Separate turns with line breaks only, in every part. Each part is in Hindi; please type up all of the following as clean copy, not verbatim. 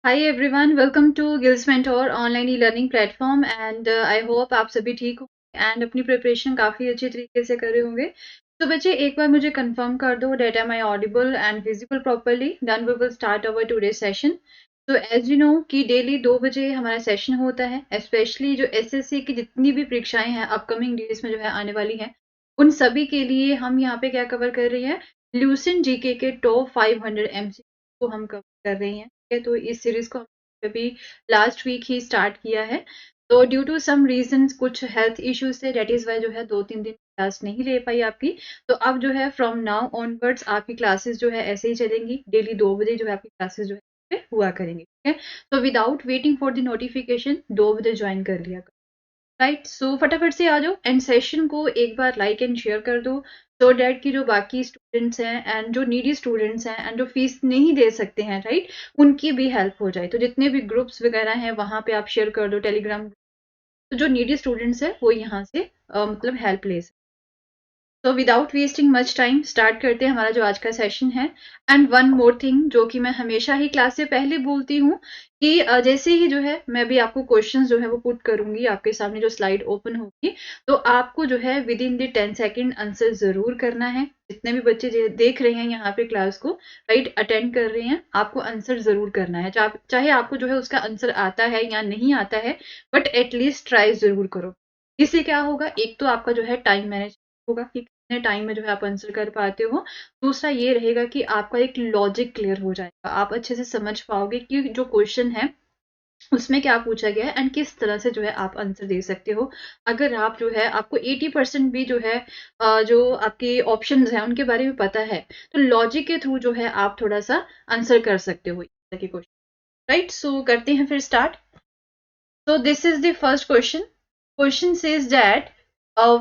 Hi everyone, welcome to Gills Mentor online e learning platform and I hope आप सभी ठीक होंगे एंड अपनी प्रिपरेशन काफ़ी अच्छी तरीके से कर रहे होंगे। तो बच्चे एक बार मुझे कंफर्म कर दो that am I audible and visible properly, then we will start our today session. तो एज यू नो कि डेली 2 बजे हमारा सेशन होता है, स्पेशली जो एसएससी की जितनी भी परीक्षाएं हैं अपकमिंग डेज में जो है आने वाली हैं, उन सभी के लिए हम यहाँ पे क्या कवर कर रहे हैं, ल्यूसेंट जीके के टॉप 500 एमसीक्यू को हम कवर कर रहे हैं। तो इस सीरीज को हमने अभी लास्ट वीक ही स्टार्ट किया है। तो ड्यू टू सम रीजंस, कुछ हेल्थ इश्यूज थे, डेट इज वाई जो है 2-3 दिन क्लास नहीं ले पाई आपकी। तो अब जो है फ्रॉम नाउ ऑनवर्ड्स आपकी क्लासेस जो है ऐसे ही चलेंगी, डेली 2 बजे जो है आपकी क्लासेस जो है हुआ करेंगे। ठीक है, तो without waiting for the notification 2 बजे ज्वाइन कर लिया। राइट, सो फटाफट से आ जाओ एंड सेशन को एक बार लाइक एंड शेयर कर दो, सो डैट कि जो बाकी स्टूडेंट्स हैं एंड जो नीडी स्टूडेंट्स हैं एंड जो फीस नहीं दे सकते हैं, राइट, उनकी भी हेल्प हो जाए। तो जितने भी ग्रुप्स वगैरह हैं वहाँ पे आप शेयर कर दो, टेलीग्राम। तो जो नीडी स्टूडेंट्स हैं वो यहाँ से मतलब हेल्प ले सकते। तो without wasting much time start करते हैं हमारा जो आज का सेशन है। एंड वन मोर थिंग जो कि मैं हमेशा ही क्लास से पहले बोलती हूँ कि जैसे ही जो है मैं भी आपको क्वेश्चंस जो है वो पुट करूंगी, आपके सामने जो स्लाइड ओपन होगी, तो आपको जो है with in the 10 second answer जरूर करना है। जितने भी बच्चे देख रहे हैं यहाँ पे क्लास को, राइट, अटेंड कर रहे हैं, आपको आंसर जरूर करना है। चाहे आपको जो है उसका आंसर आता है या नहीं आता है, बट एटलीस्ट ट्राई जरूर करो। इससे क्या होगा, एक तो आपका जो है टाइम मैनेज होगा कि कितने टाइम में जो है आप आंसर कर पाते हो। दूसरा ये रहेगा कि आपका एक लॉजिक क्लियर हो जाएगा, आप अच्छे से समझ पाओगे कि जो क्वेश्चन है उसमें क्या पूछा गया है एंड किस तरह से जो है आप आंसर दे सकते हो। अगर आप जो है आपको 80% भी जो है जो आपके ऑप्शंस हैं उनके बारे में पता है, तो लॉजिक के थ्रू जो है आप थोड़ा सा आंसर कर सकते हो इस तरह के क्वेश्चन। राइट, सो करते हैं फिर start. So this is the first question. Question says that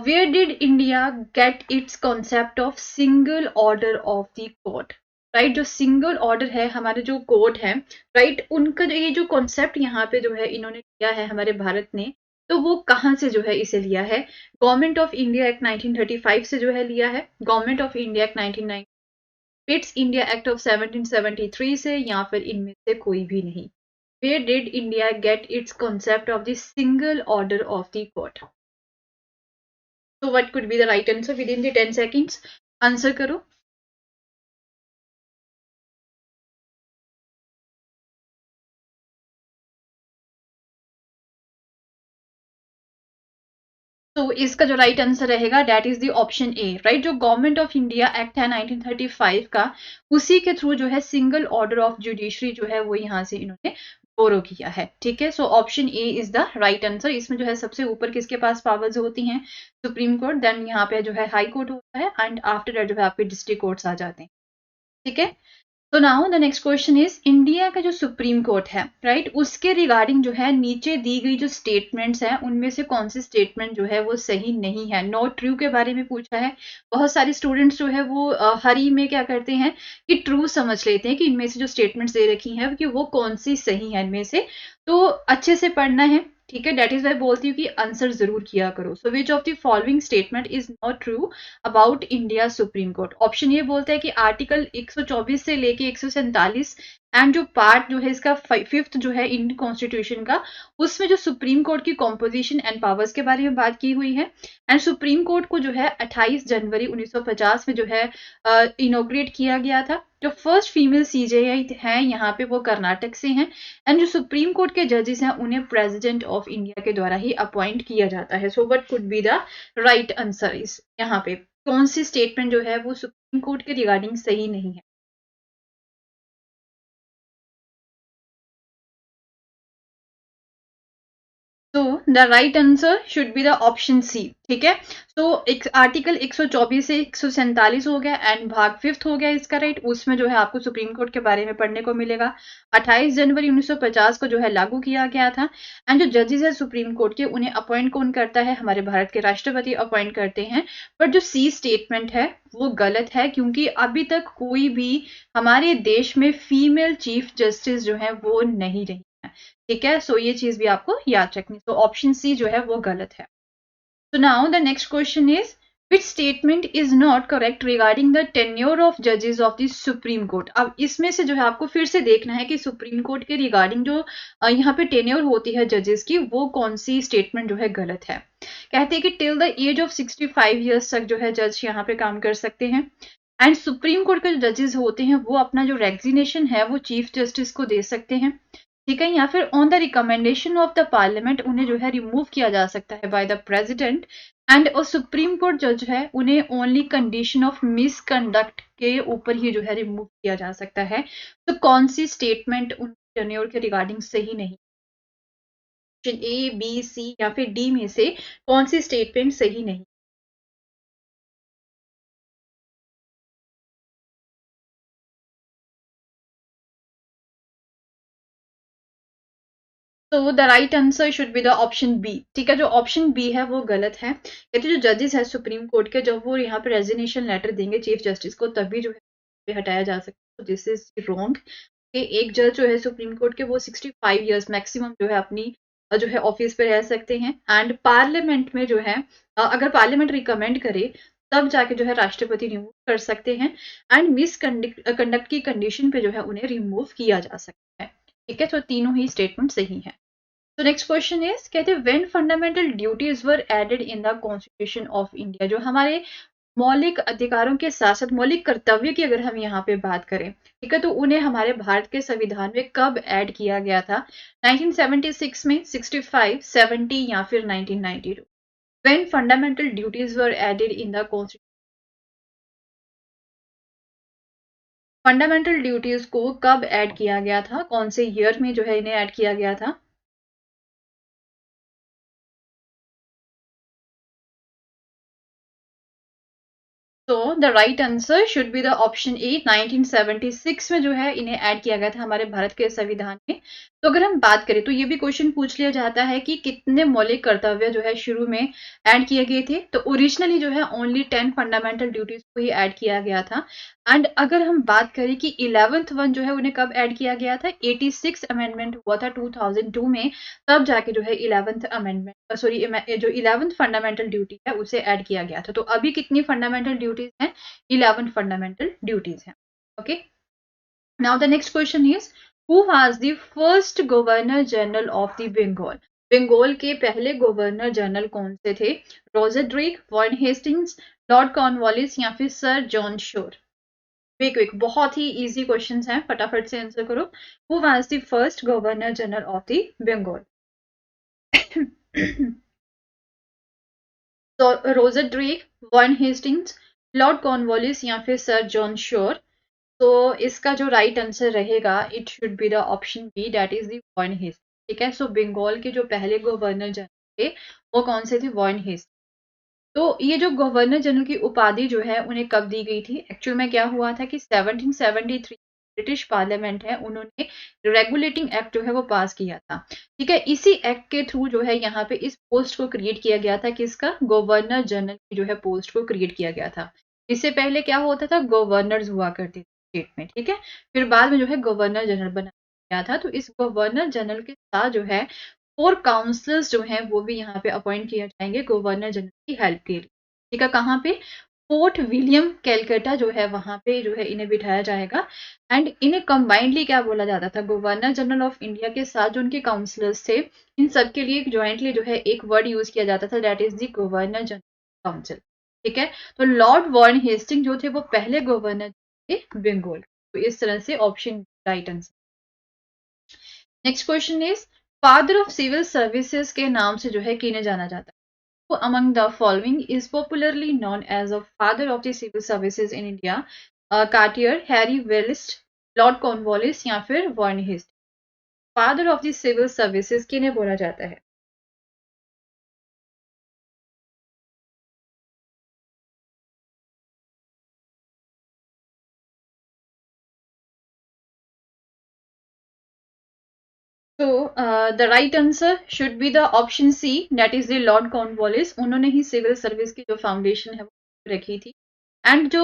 where did India get its concept of single order of the court? Right, जो सिंगल ऑर्डर है हमारे जो कोर्ट है, राइट, उनका ये जो कॉन्सेप्ट यहाँ पे जो है इन्होंने लिया है हमारे भारत ने, तो वो कहाँ से जो है इसे लिया है? गवर्नमेंट ऑफ इंडिया एक्ट 1935 से जो है लिया है, government of India act 1990, Pitt's India act of 1773 से, या फिर इनमें से कोई भी नहीं। Where did India get its concept of the single order of the court? So what could be the right answer within the 10 seconds? Answer करो। तो इसका जो राइट आंसर रहेगा that is the option A. Right, जो गवर्नमेंट ऑफ इंडिया एक्ट है 1935 का, उसी के थ्रू जो है सिंगल ऑर्डर ऑफ जुडिशरी जो है वो यहाँ से इन्होंने बोरो किया है। ठीक है, so option A is the right answer. इसमें जो है सबसे ऊपर किसके पास पावर्स होती हैं? सुप्रीम कोर्ट, देन यहाँ पे जो है हाई कोर्ट होता है, एंड आफ्टर दैट जो है आपके डिस्ट्रिक्ट कोर्ट्स आ जाते हैं। ठीक है, तो now the next question is, India का जो सुप्रीम कोर्ट है, राइट, उसके रिगार्डिंग जो है नीचे दी गई जो स्टेटमेंट्स हैं उनमें से कौन सी स्टेटमेंट जो है वो सही नहीं है? नॉट ट्रू के बारे में पूछा है। बहुत सारे स्टूडेंट्स जो है वो हरी में क्या करते हैं कि ट्रू समझ लेते हैं कि इनमें से जो स्टेटमेंट्स दे रखी हैं कि वो कौन सी सही है इनमें से। तो अच्छे से पढ़ना है, ठीक है, डेट इज वाई बोलती हूँ कि आंसर जरूर किया करो। So which of the following statement is not true about India supreme court? Option ये बोलता है कि आर्टिकल 124 से लेके 147 एंड जो पार्ट जो है इसका फिफ्थ जो है इंडियन कॉन्स्टिट्यूशन का, उसमें जो सुप्रीम कोर्ट की कॉम्पोजिशन एंड पावर्स के बारे में बात की हुई है। एंड सुप्रीम कोर्ट को जो है 28 जनवरी 1950 में जो है इनोग्रेट किया गया था। जो फर्स्ट फीमेल सीजेआई हैं यहाँ पे वो कर्नाटक से हैं, एंड जो सुप्रीम कोर्ट के जजेस हैं उन्हें प्रेसिडेंट ऑफ इंडिया के द्वारा ही अपॉइंट किया जाता है। So what could be the right answer is, यहाँ पे कौन सी स्टेटमेंट जो है वो सुप्रीम कोर्ट के रिगार्डिंग सही नहीं है? तो the right answer should be the option C. ठीक है, तो आर्टिकल 124 से 147 हो गया एंड भाग फिफ्थ हो गया इसका, राइट, उसमें जो है आपको सुप्रीम कोर्ट के बारे में पढ़ने को मिलेगा। 28 जनवरी 1950 को जो है लागू किया गया था। एंड जो जजेस है सुप्रीम कोर्ट के, उन्हें अपॉइंट कौन करता है? हमारे भारत के राष्ट्रपति अपॉइंट करते हैं। पर जो सी स्टेटमेंट है वो गलत है, क्योंकि अभी तक कोई भी हमारे देश में फीमेल चीफ जस्टिस जो है वो नहीं रही है। ठीक है, सो ये चीज भी आपको याद रखनी। तो ऑप्शन सी जो है वो गलत है। So now the next question is, Which statement is not correct regarding the tenure of judges of the Supreme Court? अब इसमें से जो है आपको फिर से देखना है कि सुप्रीम कोर्ट के रिगार्डिंग जो यहाँ पे टेन्योर होती है जजेस की, वो कौन सी स्टेटमेंट जो है गलत है। कहते हैं कि till the age of 65 years तक जो है जज यहाँ पे काम कर सकते हैं। एंड सुप्रीम कोर्ट के जो जजेस होते हैं वो अपना जो रेजिग्नेशन है वो चीफ जस्टिस को दे सकते हैं, ठीक है, या फिर on the recommendation of the parliament उन्हें जो है रिमूव किया जा सकता है बाय द प्रेसिडेंट। एंड और सुप्रीम कोर्ट जज है उन्हें ओनली कंडीशन ऑफ मिसकंडक्ट के ऊपर ही जो है रिमूव किया जा सकता है। तो कौन सी स्टेटमेंट उन टेन्योर के रिगार्डिंग सही नहीं? ए, बी, सी या फिर डी में से कौन सी स्टेटमेंट सही नहीं? तो the right answer should be the option B, ठीक है। जो ऑप्शन बी है वो गलत है। कहते जो जजेस है सुप्रीम कोर्ट के, जब वो यहाँ पे रेजिग्नेशन लेटर देंगे चीफ जस्टिस को तभी जो है हटाया जा सकता है। This is wrong. एक जज जो है सुप्रीम कोर्ट के वो 65 ईयर्स मैक्सिमम जो है अपनी जो है ऑफिस पे रह सकते हैं। एंड पार्लियामेंट में जो है अगर पार्लियामेंट रिकमेंड करे तब जाके जो है राष्ट्रपति रिमूव कर सकते हैं। एंड मिस कंडक्ट की कंडीशन पे जो है उन्हें रिमूव किया जा सकता है, ठीक है। तो तीनों ही स्टेटमेंट सही है। तो नेक्स्ट क्वेश्चन इज, कहते हैं when fundamental duties were added in the constitution of India, जो हमारे मौलिक अधिकारों के साथ साथ मौलिक कर्तव्य की अगर हम यहाँ पे बात करें, ठीक है, तो उन्हें हमारे भारत के संविधान में कब ऐड किया गया था? 1976 में, 65, 70 या फिर 1992? When fundamental duties were added in the constitution, fundamental duties को कब ऐड किया गया था, कौन से ईयर में जो है इन्हें ऐड किया गया था? तो the right answer should be the option ए, 1976 में जो है इन्हें ऐड किया गया था हमारे भारत के संविधान में। तो अगर हम बात करें तो ये भी क्वेश्चन पूछ लिया जाता है कि कितने मौलिक कर्तव्य जो है शुरू में ऐड किए गए थे। तो ओरिजिनली जो है ओनली 10 फंडामेंटल ड्यूटीज को ही ऐड किया गया था। एंड अगर हम बात करें कि 11th वन जो है उन्हें कब ऐड किया गया था, 86 अमेंडमेंट हुआ था 2002 में, तब जाके जो है 11th अमेंडमेंट सॉरी जो 11th फंडामेंटल ड्यूटी है उसे ऐड किया गया था। तो अभी कितनी फंडामेंटल ड्यूटीज हैं? 11 फंडामेंटल ड्यूटीज हैं। Okay, now the next question is, who was the first governor general of the Bengal? Bengal के पहले गवर्नर जनरल कौन से थे? Roger Drake, Warren Hastings, Lord Cornwallis या फिर sir John Shore? Quick quick, बहुत ही इजी क्वेश्चंस हैं, फटाफट से आंसर करो। Who was the first governor general of the Bengal? तो Roger Drake, Warren Hastings, Lord Cornwallis या फिर सर जॉन शोर? तो इसका जो राइट आंसर रहेगा it should be the option B, that is the Warren Hastings, ठीक है। सो बंगाल के जो पहले गवर्नर जनरल थे वो कौन से थे? Warren Hastings. तो ये जो गवर्नर जनरल की उपाधि जो है उन्हें कब दी गई थी? एक्चुअल में क्या हुआ था कि 1773 ब्रिटिश पार्लियामेंट है उन्होंने रेगुलेटिंग एक्ट जो है वो पास किया था, ठीक है। इसी एक्ट के थ्रू जो है यहाँ पे इस पोस्ट को क्रिएट किया गया था, किसका? गवर्नर जनरल की जो है पोस्ट को क्रिएट किया गया था। इससे पहले क्या होता था? गवर्नर्स हुआ करते थे स्टेट में, ठीक है। फिर बाद में जो है गवर्नर जनरल बनाया गया था। तो इस गवर्नर जनरल के साथ जो है 4 काउंसलर्स जो हैं वो भी यहाँ पे अपॉइंट किए जाएंगे गवर्नर जनरल की हेल्प के लिए, ठीक है। कहाँ पे? फोर्ट विलियम कैलकाटा जो है वहां पे जो है इन्हें बिठाया जाएगा। एंड इन्हें कंबाइंडली क्या बोला जाता था? गवर्नर जनरल ऑफ इंडिया के साथ जो उनके काउंसलर्स थे इन सब के लिए ज्वाइंटली जो है एक वर्ड यूज किया जाता था, that is the governor general council, ठीक है। तो लॉर्ड वॉरेन हेस्टिंग जो थे वो पहले गवर्नर थे बंगाल। तो इस तरह से option right answer. Next question is, father of civil services के नाम से जो है किन्हें जाना जाता है? Who among the following is popularly known as a father of the civil services in India? Cartier, Harry Wellist, Lord Cornwallis या फिर Warren Hastings? Father of the civil services किन्हें बोला जाता है? तो the right answer should be the option C, that is the Lord Cornwallis. उन्होंने ही सिविल सर्विस की जो फाउंडेशन है वो रखी थी। एंड जो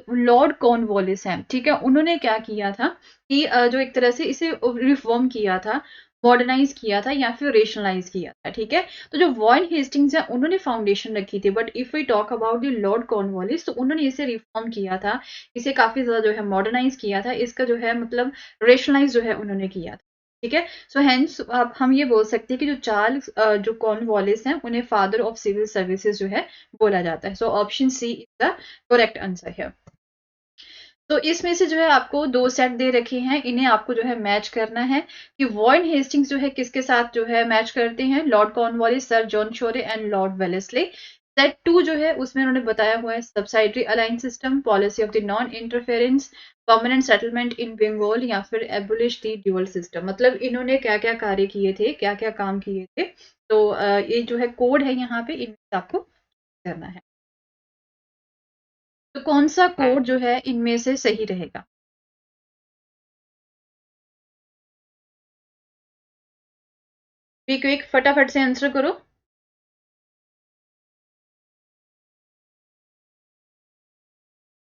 लॉर्ड कॉर्नवालिस हैं, ठीक है, उन्होंने क्या किया था कि जो एक तरह से इसे रिफॉर्म किया था। मॉडर्नाइज किया था या फिर रेशनलाइज किया था, ठीक है। तो जो वॉरेन हेस्टिंग्स है उन्होंने फाउंडेशन रखी थी, but if we talk about the Lord Cornwallis तो उन्होंने इसे रिफॉर्म किया था, इसे काफी ज्यादा जो है मॉडर्नाइज किया था, इसका जो है मतलब रेशनलाइज जो है उन्होंने किया था, ठीक है। सो हेंस अब हम ये बोल सकते हैं कि जो चार्ल्स जो कॉर्नवालिस हैं उन्हें फादर ऑफ सिविल सर्विसेज जो है बोला जाता है। So option C is the correct answer है। तो इसमें से जो है आपको दो सेट दे रखे हैं, इन्हें आपको जो है मैच करना है कि वॉरेन हेस्टिंग्स जो है किसके साथ जो है मैच करते हैं, Lord Cornwallis, Sir John Shore and Lord Wellesley. Set two जो है उसमें उन्होंने बताया हुआ है subsidiary alliance system, policy of the non interference, permanent settlement in Bengal या फिर एबोलिश द ड्यूअल सिस्टम। मतलब इन्होंने क्या क्या कार्य किए थे, क्या क्या काम किए थे। तो ये जो है कोड है यहाँ पे, इनमें आपको करना है। तो कौन सा कोड जो है इनमें से सही रहेगा? क्विक क्विक फटाफट से आंसर करो।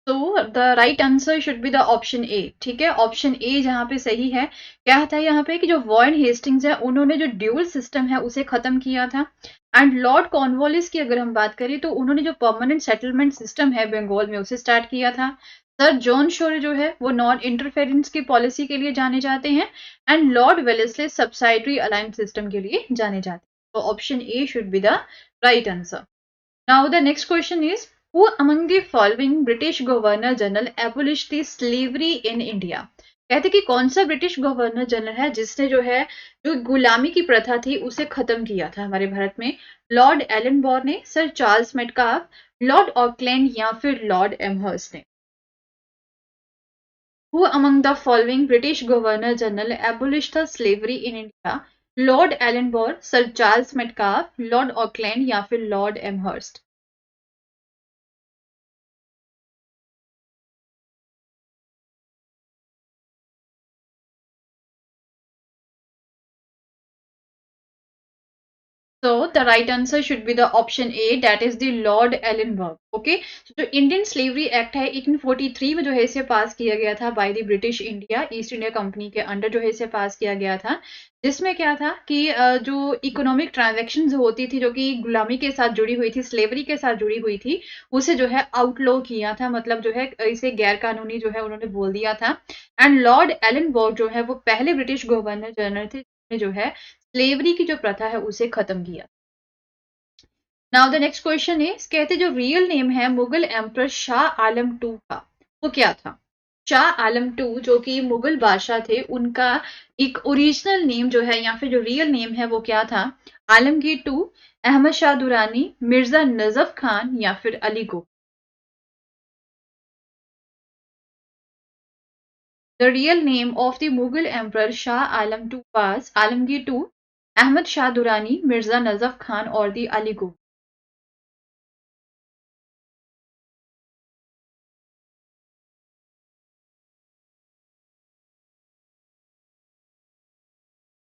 तो the right answer should be the option ए, ठीक है। ऑप्शन ए जहाँ पे सही है। क्या था यहाँ पे कि जो वॉरेन हेस्टिंग्स है उन्होंने जो ड्यूअल सिस्टम है उसे खत्म किया था। एंड लॉर्ड कॉर्नवालिस की अगर हम बात करें तो उन्होंने जो परमानेंट सेटलमेंट सिस्टम है बंगाल में उसे स्टार्ट किया था। सर जॉन शोरे जो है वो नॉन इंटरफेरेंस की पॉलिसी के लिए जाने जाते हैं। And Lord Wellesley subsidiary alliance system के लिए जाने जाते हैं। तो option A should be the right answer. Now the next question is, who among the following British Governor General abolished the slavery in India? कहते कि कौन सा ब्रिटिश गवर्नर जनरल है जिसने जो है जो गुलामी की प्रथा थी उसे खत्म किया था हमारे भारत में? लॉर्ड एलनबॉर ने, sir Charles Metcalfe, Lord Auckland या फिर लॉर्ड एमहर्स्ट ने? Who among the following British Governor General abolished the slavery in India? Lord Ellenborough, sir Charles Metcalfe, Lord Auckland या फिर Lord Amherst? So the right answer should be the option A, that is the Lord Ellenberg. Okay, so जो इंडियन स्लेवरी एक्ट है 1843 में जो है इसे पास किया गया था by the British India, east India company के अंडर जो है इसे पास किया गया था। जिसमें क्या था कि जो इकोनॉमिक ट्रांजेक्शन होती थी जो कि गुलामी के साथ जुड़ी हुई थी, स्लेवरी के साथ जुड़ी हुई थी, उसे जो है आउटलो किया था, मतलब जो है इसे गैर कानूनी जो है उन्होंने बोल दिया था। एंड लॉर्ड एलनबर्ग जो है वो पहले ब्रिटिश गवर्नर जनरल थे जिन्होंने जो है स्लेवरी की जो प्रथा है उसे खत्म किया। Now the next question is, कहते जो रियल नेम है मुगल एम्पर शाह आलम टू का, वो क्या था? शाह आलम टू जो कि मुगल बादशाह थे, उनका एक ओरिजिनल नेम जो है या फिर जो रियल नेम है वो क्या था? आलमगीर टू, अहमद शाह दुरानी, मिर्जा नजफ खान या फिर अली गो? The real name of the Mughal emperor Shah Alam two was Alamgir two, Ahmad Shah Durrani, Mirza Najaf Khan और दी अली गो?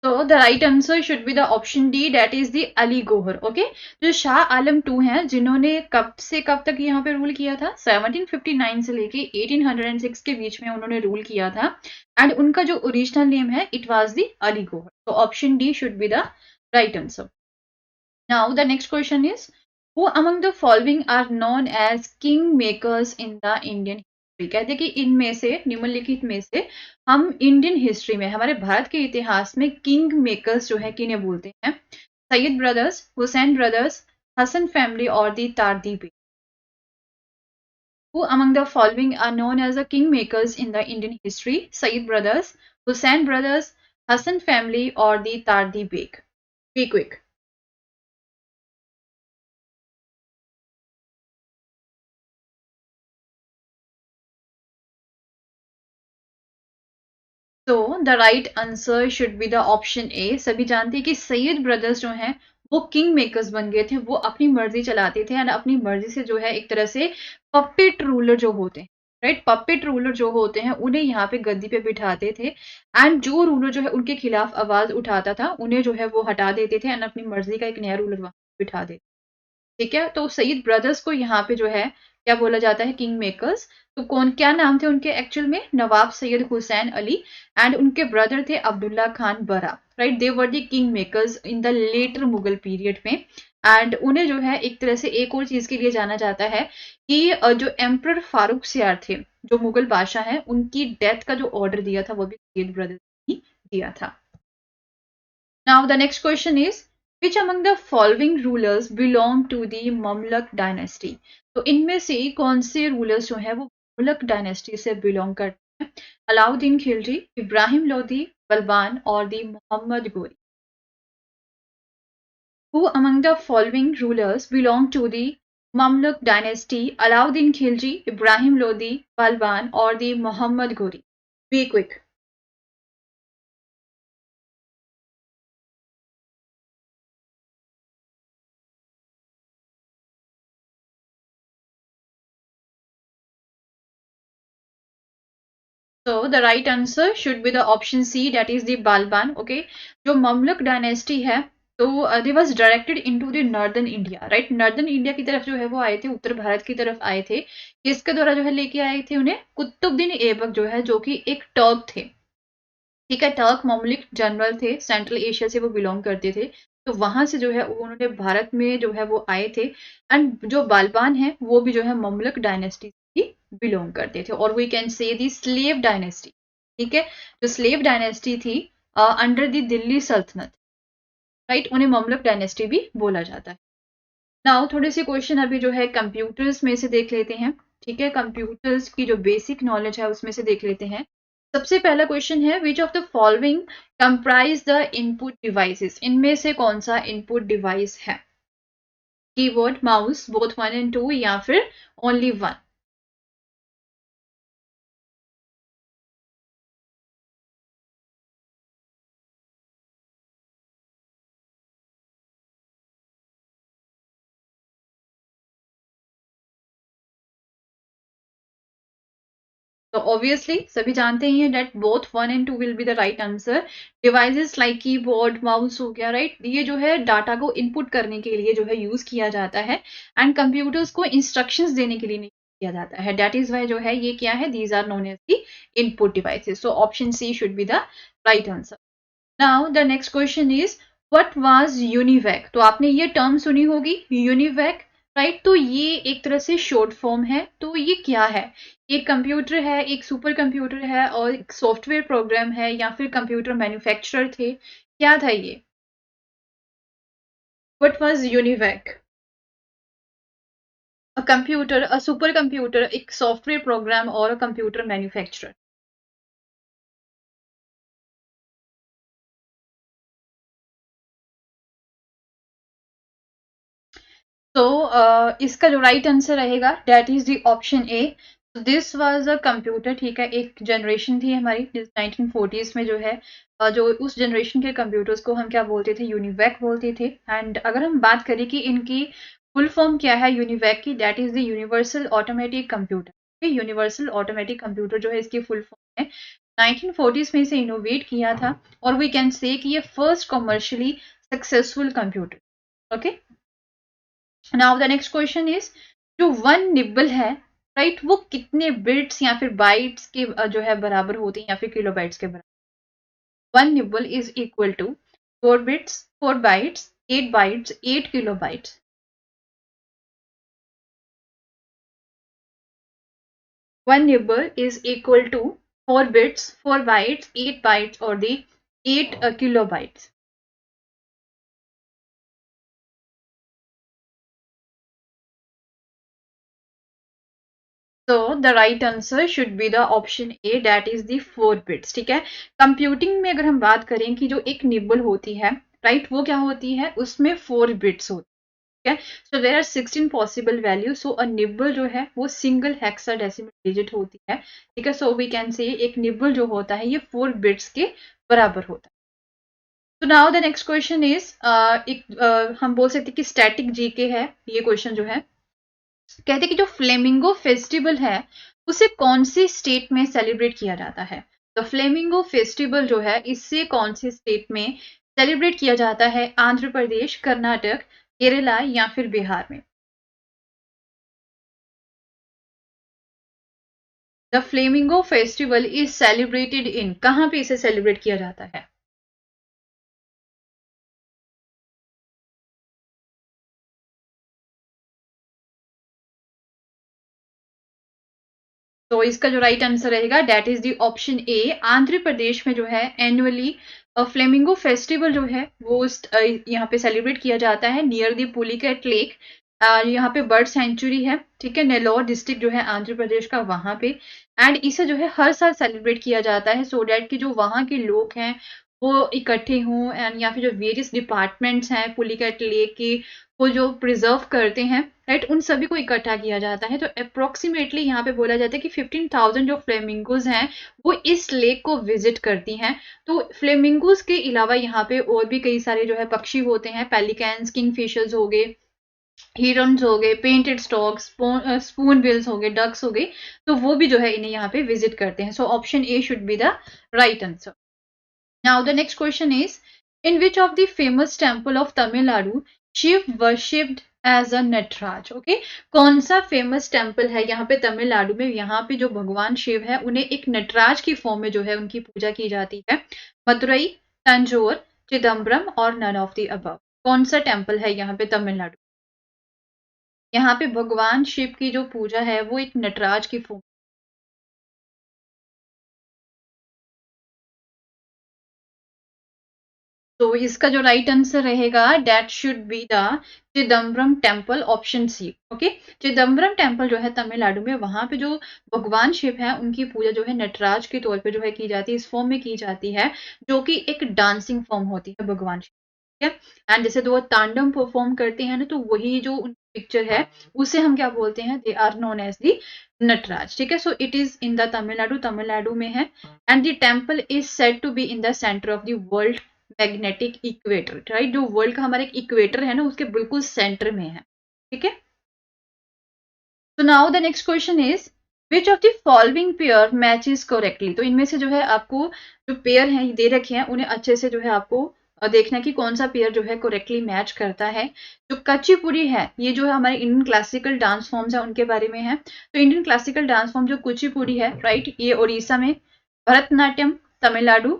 So the right answer should be the option D, that is the Ali Gohar. Okay, जो शाह आलम टू हैं जिन्होंने कब से कब तक यहाँ पे रूल किया था? 1759 से लेके 1806 के बीच में उन्होंने रूल किया था। एंड उनका जो ओरिजिनल नेम है it was the Ali Gohar. तो option D should be the right answer. Now the next question is, who among the following are known as king makers in the Indian history? कहते कि इनमें से, निम्नलिखित में से, हम इंडियन हिस्ट्री में, हमारे भारत के इतिहास में किंग मेकर्स जो है किन्हें बोलते हैं? Sayyid brothers, Hussain brothers, Hasan family और the Tardi Beg? Who among the following are known as the kingmakers in the Indian history? Sayyid brothers, Hussain brothers, Hassan family or the Tardi Beg? Be quick. तो the right answer should be the option ए। सभी जानते हैं कि सैयद ब्रदर्स जो हैं वो किंग मेकर्स बन गए थे, वो अपनी मर्जी चलाते थे एंड अपनी मर्जी से जो है एक तरह से पपेट रूलर जो होते हैं, राइट, पपेट रूलर जो होते हैं उन्हें यहाँ पे गद्दी पे बिठाते थे। एंड जो रूलर जो है उनके खिलाफ आवाज उठाता था उन्हें जो है वो हटा देते थे एंड अपनी मर्जी का एक नया रूलर वहां बिठा देते। ठीक है, तो सईद ब्रदर्स को यहाँ पे जो है क्या बोला जाता है? King makers. तो कौन, क्या नाम थे उनके एक्चुअल में? नवाब सैयद हुसैन अली एंड उनके ब्रदर थे Abdullah Khan Barha. Right, they were the king makers in the later Mughal period में। एंड उन्हें जो है एक तरह से एक और चीज के लिए जाना जाता है कि जो एम्परर फारूक सियार थे, जो मुगल बादशाह हैं, उनकी डेथ का जो ऑर्डर दिया था वो भी सैयद ब्रदर्स ने ही दिया था। Now the next question is which among the following rulers belong to the Mamluk dynasty. तो इनमें से कौन से रूलर्स जो है वो ममलक डायनेस्टी से बिलोंग करते हैं? अलाउद्दीन खिलजी, इब्राहिम लोदी, बलबान और दी Mohammad Ghori. Who among the following rulers belong to the Mamluk dynasty? Alauddin Khilji, Ibrahim Lodi, Balban, or the Muhammad Ghori? Be quick. So the right answer should be the option C, that is the Balban. Okay, जो ममलुक डायनेस्टी है तो they was directed into the northern India, right, northern India की तरफ जो है वो आए थे, उत्तर भारत की तरफ आए थे। किसके द्वारा जो है लेके आए थे उन्हें? कुतुबुद्दीन ऐबक जो है, जो कि एक टर्क थे। ठीक है, टर्क ममलिक जनरल थे, सेंट्रल एशिया से वो बिलोंग करते थे। तो वहां से जो है उन्होंने भारत में जो है वो आए थे। एंड जो बालबान है वो भी जो है ममलक डायनेस्टी से ही बिलोंग करते थे, और we can say the slave dynasty. ठीक है, जो स्लेव डायनेस्टी थी अंडर द दिल्ली सल्तनत, राइट, उन्हें ममलक डायनेस्टी भी बोला जाता है। नाउ थोड़े से क्वेश्चन अभी जो है कंप्यूटर्स में से देख लेते हैं। ठीक है, कंप्यूटर्स की जो बेसिक नॉलेज है उसमें से देख लेते हैं। सबसे पहला क्वेश्चन है विच of the following comprise the input devices. इनमें से कौन सा इनपुट डिवाइस है? कीबोर्ड, माउस, बोथ 1 एंड 2, या फिर ओनली 1? तो ऑब्वियसली सभी जानते ही हैं that both 1 and 2 will be the right answer. Devices like keyboard, mouse हो गया, राइट, ये जो है डाटा को इनपुट करने के लिए जो है यूज किया जाता है, एंड कंप्यूटर्स को इंस्ट्रक्शंस देने के लिए नहीं किया जाता है। डेट इज वाई जो है ये क्या है, these are known as the input devices. So option C should be the right answer. Now the next question is what was UNIVAC. तो आपने ये टर्म सुनी होगी, यूनिवैक, राइट, तो ये एक तरह से शॉर्ट फॉर्म है। तो ये क्या है? एक कंप्यूटर है, एक सुपर कंप्यूटर है, और एक सॉफ्टवेयर प्रोग्राम है, या फिर कंप्यूटर मैन्युफैक्चरर थे? क्या था ये? What was UNIVAC? A computer, a super computer, एक सॉफ्टवेयर प्रोग्राम, और अ कंप्यूटर मैन्युफैक्चरर। तो इसका जो राइट आंसर रहेगा that is the option A. This was a computer. ठीक है, एक जनरेशन थी हमारी 1940s में जो है जो उस जनरेशन के कंप्यूटर्स को हम क्या बोलते थे? यूनिवैक बोलते थे। एंड अगर हम बात करें कि इनकी फुल फॉर्म क्या है यूनिवैक की, that is the universal automatic computer. Universal automatic computer जो है इसकी फुल फॉर्म है। 1940s में इसे इनोवेट किया था, और वी कैन से कि ये first commercially successful computer. Okay, now the next question is जो वन निबल है, राइट, वो कितने बिट्स या फिर बाइट्स के जो है बराबर होते हैं, या फिर किलोबाइट्स के बराबर? One nibble is equal to 4 bits, 4 bytes, 8 bytes, 8 kilobytes. One nibble is equal to 4 bits, 4 bytes, 8 bytes, और the 8 kilobytes. So the right answer should be the option A, that is the 4 bits. ठीक है, कंप्यूटिंग में अगर हम बात करें कि जो एक निबल होती है, राइट, वो क्या होती है? उसमें 4 बिट्स होती है। So there are 16 possible value. So a nibble जो है वो सिंगल हेक्साडेसिमल डिजिट होती है। ठीक है, सो वी कैन से एक निबल जो होता है ये 4 बिट्स के बराबर होता है। तो now the next question is एक हम बोल सकते हैं कि स्टैटिक जीके है ये क्वेश्चन जो है। कहते कि जो फ्लेमिंगो फेस्टिवल है उसे कौन सी स्टेट में सेलिब्रेट किया जाता है? तो फ्लेमिंगो फेस्टिवल जो है इससे कौन सी स्टेट में सेलिब्रेट किया जाता है? आंध्र प्रदेश, कर्नाटक, केरला, या फिर बिहार में? The flamingo festival is celebrated in, कहाँ पे इसे सेलिब्रेट किया जाता है? तो इसका जो राइट आंसर रहेगा that is the option A. Andhra Pradesh में जो है एनुअली फ्लेमिंगो फेस्टिवल जो है वो यहाँ पे सेलिब्रेट किया जाता है नियर द पुलिकेट लेक। यहाँ पे बर्ड सेंचुरी है, ठीक है, नेल्लोर डिस्ट्रिक्ट जो है आंध्र प्रदेश का वहां पे। एंड इसे जो है हर साल सेलिब्रेट किया जाता है सो डैट कि जो वहाँ के लोग हैं वो इकट्ठे हों एंड या फिर जो वेरियस डिपार्टमेंट्स हैं पुलिकेट लेक की वो जो प्रिजर्व करते हैं, राइट, उन सभी को इकट्ठा किया जाता है। तो अप्रोक्सीमेटली यहाँ पे बोला जाता है कि 15,000 जो फ्लेमिंगोज हैं वो इस लेक को विजिट करती हैं। तो फ्लेमिंगोज के अलावा यहाँ पे और भी कई सारे जो है पक्षी होते हैं, पेलिकैंस, किंगफिशर्स हो गए, हिरन्स हो गए, पेंटेड स्टॉक, स्पून बिल्स हो गए, डक्स हो गए, तो वो भी जो है इन्हें यहाँ पे विजिट करते हैं। So option A should be the right answer. Now the next question is, in which of the famous temple of Tamil Nadu Shiv worshipped as a Natraj? Okay, कौन सा फेमस टेम्पल है यहाँ पे तमिलनाडु में, यहाँ पे जो भगवान शिव है उन्हें एक नटराज की फॉर्म में जो है उनकी पूजा की जाती है? मदुरई, तंजौर, चिदम्बरम और नन ऑफ द अबव। कौन सा टेम्पल है यहाँ पे तमिलनाडु? यहाँ पे भगवान शिव की जो पूजा है वो एक नटराज की फॉर्म। तो इसका जो राइट आंसर रहेगा that should be the Chidambaram temple, option C. Okay, Chidambaram temple जो है तमिलनाडु में, वहां पे जो भगवान शिव है उनकी पूजा जो है नटराज के तौर पे जो है की जाती है, इस फॉर्म में की जाती है जो कि एक डांसिंग फॉर्म होती है भगवान शिव, ठीक है। एंड जैसे तो वो तांडव परफॉर्म करते हैं ना, तो वही जो उनकी पिक्चर है उसे हम क्या बोलते हैं, they are known as the Nataraja, ठीक है। So it is in the Tamil Nadu, Tamil Nadu में है। And the temple is said to be in the centre of the world magnetic equator, right, जो वर्ल्ड का हमारा एक इक्वेटर है ना उसके बिल्कुल सेंटर में है, ठीक है। तो now the next question is, which of the following pair matches correctly? तो इनमें से जो है आपको जो पेयर हैं दे रखे हैं उन्हें अच्छे से जो है आपको देखना कि कौन सा पेयर जो है करेक्टली मैच करता है। जो कुचिपुड़ी है ये जो है हमारे इंडियन क्लासिकल डांस फॉर्म्स है उनके बारे में है। तो इंडियन क्लासिकल डांस फॉर्म जो कुचिपुड़ी है, राइट, ये उड़ीसा में, भरतनाट्यम तमिलनाडु,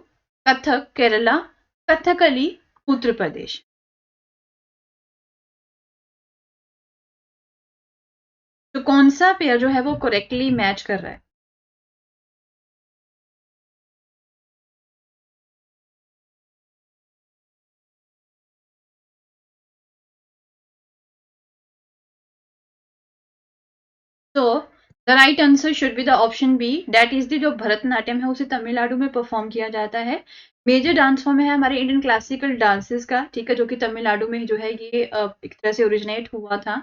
कथक केरला, कथकली उत्तर प्रदेश। तो कौन सा पेयर जो है वो करेक्टली मैच कर रहा है? तो the right answer should be the option B, that is the जो भरतनाट्यम है उसे तमिलनाडु में परफॉर्म किया जाता है। मेजर डांस फॉर्म है हमारे इंडियन क्लासिकल डांसेस का, ठीक है, जो कि तमिलनाडु में जो है ये एक तरह से ओरिजिनेट हुआ था।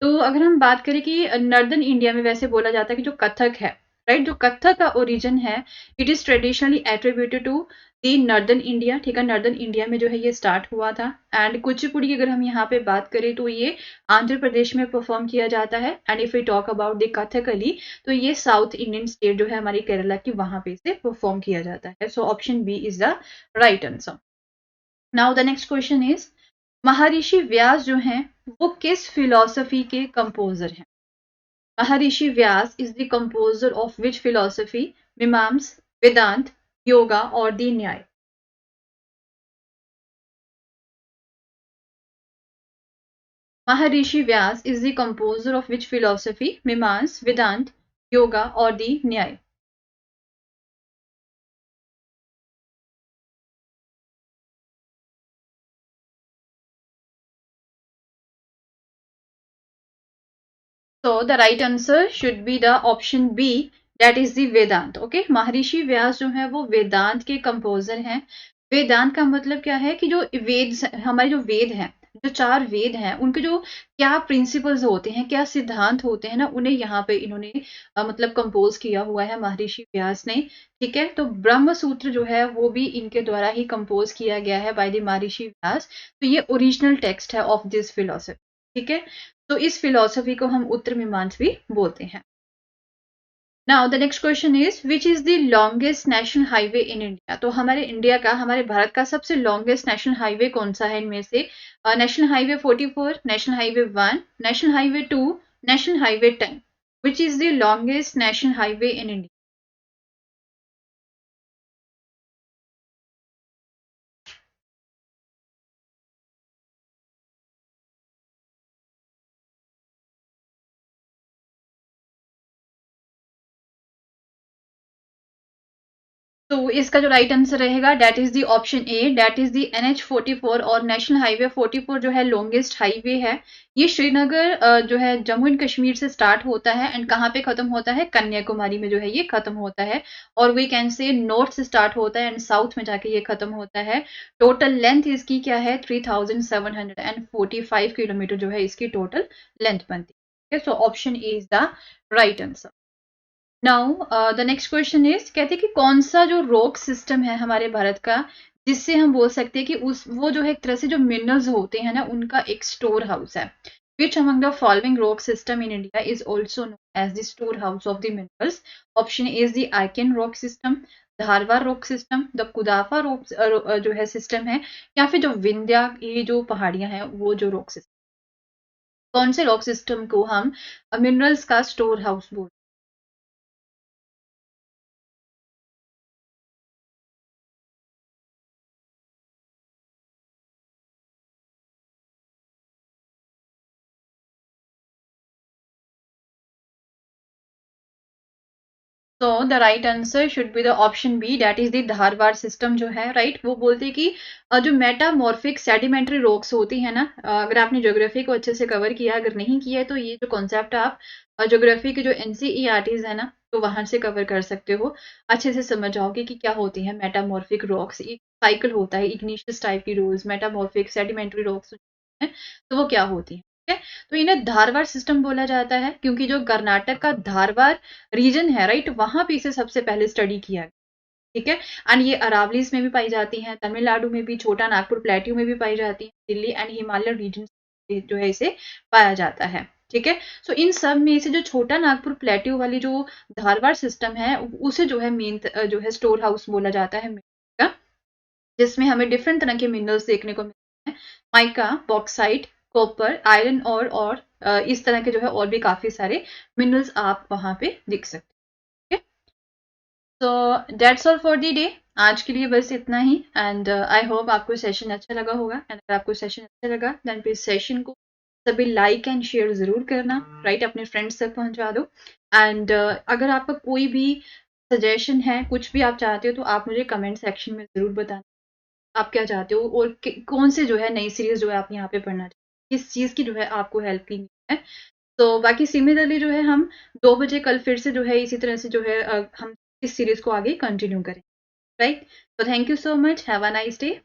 तो अगर हम बात करें कि नॉर्दर्न इंडिया में वैसे बोला जाता है कि जो कथक है, राइट, जो कथक का ओरिजिन है it is traditionally attributed to the northern India, ठीक है, नॉर्दर्न इंडिया में जो है ये स्टार्ट हुआ था। एंड कुचिपुड़ी की अगर हम यहाँ पे बात करें तो ये आंध्र प्रदेश में परफॉर्म किया जाता है। And if we talk about the Kathakali तो ये साउथ इंडियन स्टेट जो है हमारी केरला की वहां पे से परफॉर्म किया जाता है। So option B is the right answer. Now the next question is, Maharishi Vyasa जो हैं वो किस फिलॉसफी के कंपोजर हैं? Maharshi Vyas is the composer of which philosophy? Mimamsa, Vedanta, yoga और the Nyaya. Maharshi Vyas is the composer of which philosophy? Mimamsa, Vedanta, yoga और दी न्याय। So the right answer should be the option B, that is the Vedanta. Okay, Maharishi Vyasa जो है वो वेदांत के कंपोजर हैं। वेदांत का मतलब क्या है कि जो वेद, हमारे जो वेद हैं, जो चार वेद हैं उनके जो क्या प्रिंसिपल्स होते हैं, क्या सिद्धांत होते हैं ना, उन्हें यहाँ पे इन्होंने मतलब कंपोज किया हुआ है महर्षि व्यास ने, ठीक है। तो ब्रह्म सूत्र जो है वो भी इनके द्वारा ही कंपोज किया गया है बाय द महर्षि व्यास। तो ये ओरिजिनल टेक्स्ट है ऑफ दिस फिलोसफी, ठीक है। तो इस फिलॉसफी को हम उत्तर मीमांसवी बोलते हैं। Now the next question is, which is the longest national highway in India? तो हमारे इंडिया का, हमारे भारत का सबसे लॉन्गेस्ट नेशनल हाईवे कौन सा है इनमें से? National highway 44, national highway 1, national highway 2, national highway 10। Which is the longest national highway in India? तो इसका जो राइट आंसर रहेगा that is the option A, that is the NH44 और नेशनल हाईवे 44 जो है लॉन्गेस्ट हाईवे है। ये श्रीनगर जो है जम्मू एंड कश्मीर से स्टार्ट होता है एंड कहाँ पे खत्म होता है, कन्याकुमारी में जो है ये खत्म होता है। और वी कैन से नॉर्थ से स्टार्ट होता है एंड साउथ में जाके ये खत्म होता है। टोटल लेंथ इसकी क्या है, 3745 किलोमीटर जो है इसकी टोटल लेंथ बनती है। So option A is the right answer. Now the next question is, कहते हैं कि कौन सा जो रॉक सिस्टम है हमारे भारत का, जिससे हम बोल सकते हैं कि उस वो जो है एक तरह से जो मिनरल्स होते हैं ना उनका एक स्टोर हाउस है। Which among the following rock system in India is also known as the store house of the minerals. Option A is the icon rock system, Dharwar rock system, the Cuddapah rock जो है सिस्टम है, या फिर जो विंध्या ये जो पहाड़ियां हैं वो जो रॉक सिस्टम, कौन से रॉक सिस्टम को हम मिनरल्स का स्टोर हाउस बोलते तो the right answer should be the option B, that is the Dharwad system जो है राइट। वो बोलते हैं कि जो मेटामॉर्फिक सेडिमेंट्री रॉक्स होती है ना, अगर आपने ज्योग्राफी को अच्छे से कवर किया, अगर नहीं किया है तो ये जो कॉन्सेप्ट आप ज्योग्राफी के जो NCERTs है ना तो वहां से कवर कर सकते हो, अच्छे से समझ जाओगे कि क्या होती है मेटामॉर्फिक रॉक्स। एक साइकिल होता है इग्निशियस टाइप की रोल्स, मेटामॉर्फिक सेडिमेंट्री रॉक्स है तो वो क्या होती है, ठीक है। तो इन्हें धारवाड़ सिस्टम बोला जाता है क्योंकि जो कर्नाटक का धारवाड़ रीजन है राइट, वहां पे इसे सबसे पहले स्टडी किया गया, ठीक है। एंड ये अरावलीज में भी पाई जाती हैं, तमिलनाडु में भी, छोटा नागपुर प्लेट्यू में भी पाई जाती है, दिल्ली एंड हिमालयन रीजन जो है इसे पाया जाता है, ठीक है। सो इन सब में से जो छोटा नागपुर प्लेट्यू वाली जो धारवाड़ सिस्टम है उसे जो है मेन जो है स्टोर हाउस बोला जाता है का, जिसमें हमें डिफरेंट तरह के मिनरल्स देखने को मिलते हैं, माइका, बॉक्साइट, कॉपर, आयरन और इस तरह के जो है और भी काफी सारे मिनरल्स आप वहां पे दिख सकते हैं। तो that's all for the day, आज के लिए बस इतना ही। एंड आई होप आपको सेशन अच्छा लगा होगा, एंड अगर आपको सेशन अच्छा लगा देन प्लीज सेशन को सभी लाइक एंड शेयर जरूर करना, राइट, अपने फ्रेंड्स तक पहुंचा दो। एंड अगर आपका कोई भी सजेशन है, कुछ भी आप चाहते हो तो आप मुझे कमेंट सेक्शन में जरूर बताना आप क्या चाहते हो और कौन से जो है नई सीरीज जो है आप यहाँ पे पढ़ना चाहते हो, किस चीज की जो है आपको हेल्प की है। तो बाकी सिमिलरली जो है हम 2 बजे कल फिर से जो है इसी तरह से जो है हम इस सीरीज को आगे कंटिन्यू करें, राइट। तो thank you so much, have a nice day.